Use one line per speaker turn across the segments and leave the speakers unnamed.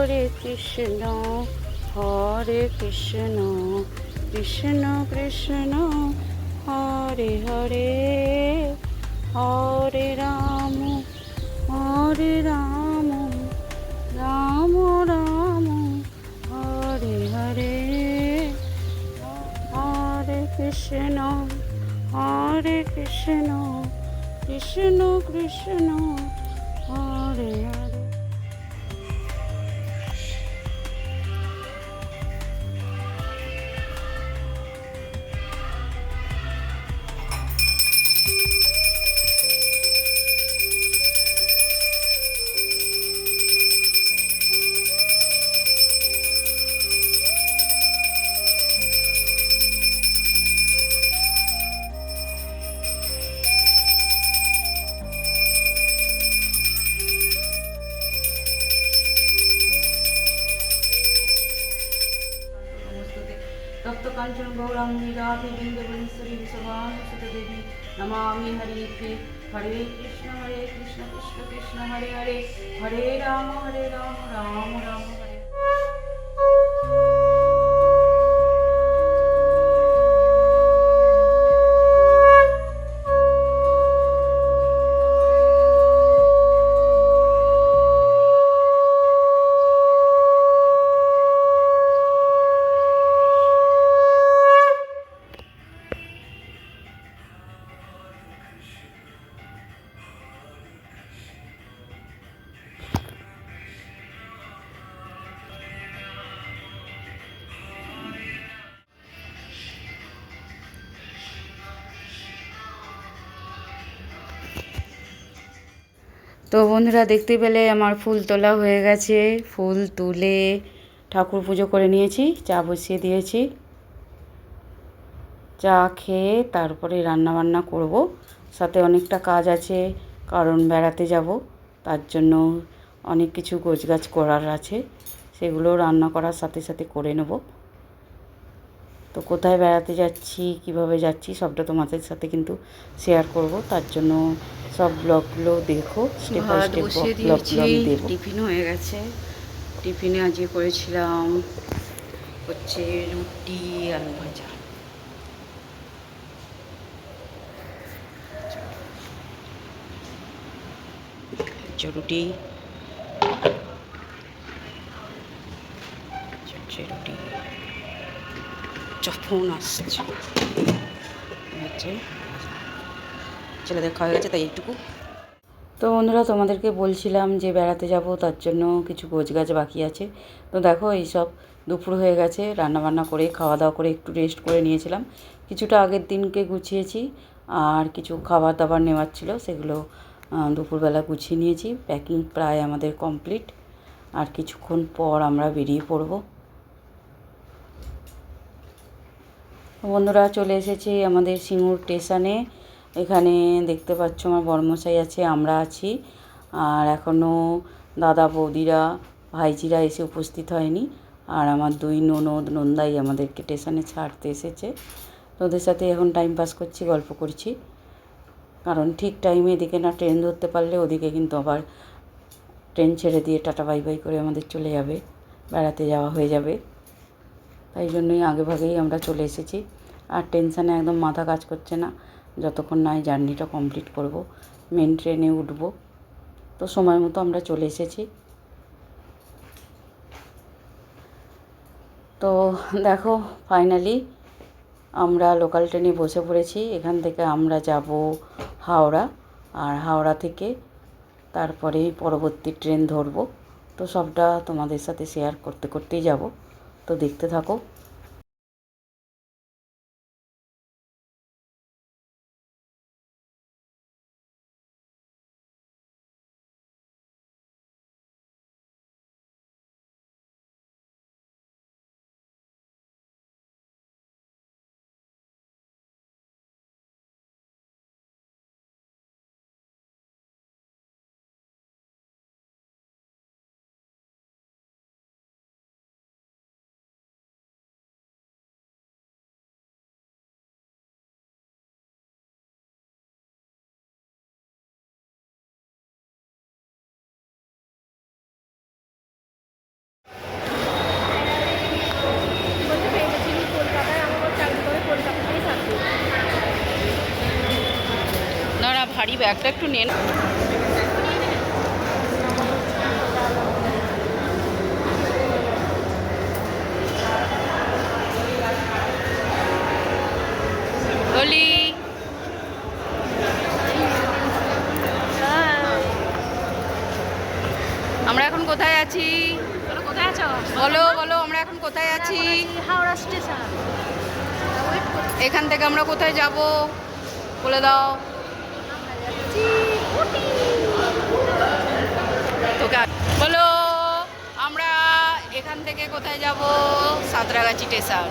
হরে কৃষ্ণ কৃষ্ণ কৃষ্ণ হরে হরে, হরে রাম রাম রাম হরে হরে, হরে কৃষ্ণ কৃষ্ণ কৃষ্ণ হরে হরে। तप्त कांचन गौरांगी राधे वृंदावनेश्वरी विश्वभानुसुते देवी नमामि हरिप्रिये। हरे कृष्ण कृष्ण कृष्ण हरे हरे, हरे राम राम राम हरे। তো বন্ধুরা দেখতে পেলে আমার ফুল তোলা হয়ে গেছে। ফুল তুলে ঠাকুর পুজো করে নিয়েছি, চা বসিয়ে দিয়েছি। চা খেয়ে তারপরে রান্নাবান্না করব। সাথে অনেকটা কাজ আছে, কারণ বেড়াতে যাব, তার জন্য অনেক কিছু গোছগাছ করার আছে, সেগুলো রান্না করার সাথে সাথে করে নেব। তো কোথায় বেড়াতে যাচ্ছি, কিভাবে যাচ্ছি, সবটা তোমাদের সাথে কিন্তু শেয়ার করব। তার জন্য সব ব্লগগুলো দেখো, স্টেপ বাই স্টেপ ব্লগগুলো আমি দেব। টিফিন হয়ে গেছে। টিফিনে আজকে করেছিলাম হচ্ছে রুটি আলু ভাজা। রুটি রুটি ফোন আসছে, ছেলেদের খাওয়া গেছে তাই একটুকু। তো বন্ধুরা তোমাদেরকে বলছিলাম যে বেড়াতে যাব, তার জন্য কিছু গোছগাছ বাকি আছে। তো দেখো এইসব দুপুর হয়ে গেছে, রান্নাবান্না করে খাওয়া দাওয়া করে একটু রেস্ট করে নিয়েছিলাম। কিছুটা আগের দিনকে গুছিয়েছি, আর কিছু খাবার দাবার নেওয়ার ছিল, সেগুলো দুপুরবেলা গুছিয়ে নিয়েছি। প্যাকিং প্রায় আমাদের কমপ্লিট, আর কিছুক্ষণ পর আমরা বেরিয়ে পড়ব। বন্ধুরা চলে এসেছি আমাদের সিঙ্গুর স্টেশনে। এখানে দেখতে পাচ্ছ আমার বড়মশাই আছে, আমরা আছি, আর এখনও দাদা বৌদিরা ভাইজিরা এসে উপস্থিত হয়নি। আর আমার দুই ননদ নন্দাই আমাদেরকে স্টেশনে ছাড়তে এসেছে। তো ওদের সাথে এখন টাইম পাস করছি, গল্প করছি, কারণ ঠিক টাইমে এদিকে না ট্রেন ধরতে পারলে ওদিকে কিন্তু আবার ট্রেন ছেড়ে দিয়ে টাটা বাই বাই করে আমাদের চলে যাবে, বেড়াতে যাওয়া হয়ে যাবে। তাই জন্যই আগেভাগেই আমরা চলে এসেছি। আর টেনশানে একদম মাথা কাজ করছে না, যতক্ষণ না এই জার্নিটা কমপ্লিট করব, মেন ট্রেনে উঠব। তো সময় মতো আমরা চলে এসেছি। তো দেখো ফাইনালি আমরা লোকাল ট্রেনে বসে পড়েছি। এখান থেকে আমরা যাব হাওড়া, আর হাওড়া থেকে তারপরে পরবর্তী ট্রেন ধরব। তো সবটা তোমাদের সাথে শেয়ার করতে করতেই যাব, তো দেখতে থাকো। ভারী ব্যাগটা একটু নেন। বলি আমরা এখন কোথায় আছি?
কোথায় আছো?
বলো বলো, আমরা এখন কোথায় আছি?
হাওড়া স্টেশন।
এখান থেকে আমরা কোথায় যাব বলে দাও তোকে। বলো আমরা এখান থেকে কোথায় যাব? সাঁতরাগাছি স্টেশন।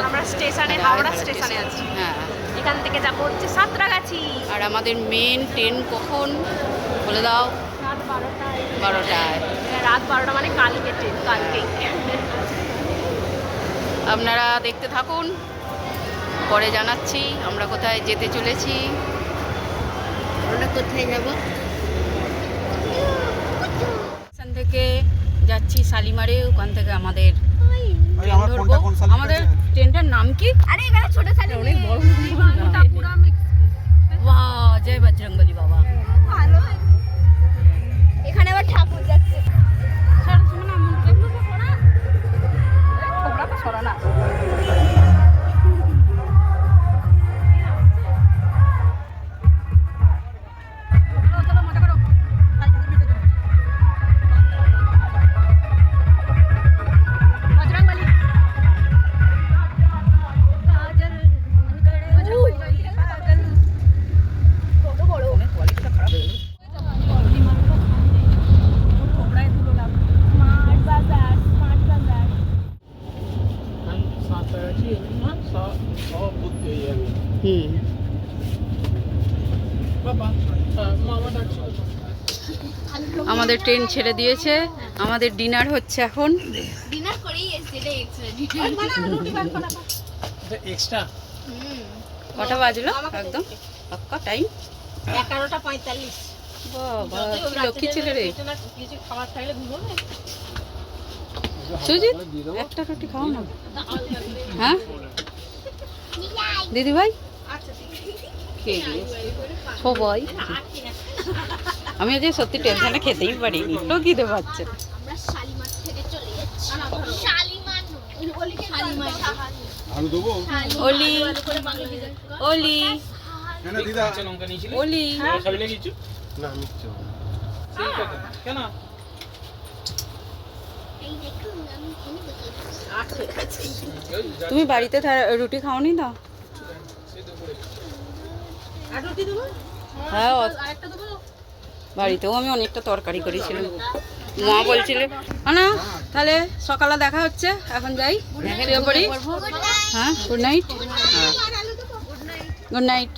আমরা স্টেশনে, হাওড়া স্টেশনে আছি।
হ্যাঁ,
এখান থেকে যাবো হচ্ছে সাঁতরাগাছি।
আর আমাদের মেন ট্রেন কখন বলে দাও?
রাত 12টায়।
12টায়।
রাত 12টা মানে কালকে ট্রেন, কালকেই।
আপনারা দেখতে থাকুন, পরে জানাচ্ছি আমরা কোথায় যেতে চলেছি।
আমরা কোথায় যাবো?
এখান থেকে যাচ্ছি শালিমারে, ওখান থেকে আমাদের ট্রেন ধরবো। আমাদের ট্রেনটার নাম কি?
আরে এখানে ছোট শালি
অনেক বড়
পুরা মিক্স।
বাহ, জয় বজরংবলী বাবা।
ভালো হয়েছে। এখানে আবার ঠাকুর যাচ্ছে।
আমাদের ট্রেন ছেড়ে দিয়েছে, আমাদের ডিনার হচ্ছে এখন।
ডিনার করেই এসেছে, এটা এক্সট্রা।
কটা বাজলো একদম পাক্কা টাইম?
11:45।
বাবা, কি লক্ষ্মী ছেলে রে।
কিছু খাবার খাইলে ঘুমোবে।
সুজিত, একটা রুটি খাও না। হ্যাঁ দিদি ভাই, খেয়ে দিয়েছে সবাই। আমি আজ সত্যি টেনশনে খেতেই পারিনি, তো খিদে পাচ্ছে।
আমরা শালিমার থেকে চলে যাচ্ছি। শালিমার নয়, ওলি শালিমার।
আলু দেবো?
ওলি ওলি
কেন দিদা?
ওলি
না মিথ্যে
কেন?
এই দেখুন আমি এখানে
তুমি বাড়িতে রুটি খাওনি না?
আর রুটি দেবো?
হ্যাঁ,
আরেকটা দেবো?
বাড়িতেও আমি অনেকটা তরকারি করেছিলাম। মা বলছিলে না, তাহলে সকালে দেখা হচ্ছে, এখন যাই শুয়ে পড়ি। হ্যাঁ, গুড নাইট। হ্যাঁ, গুড নাইট।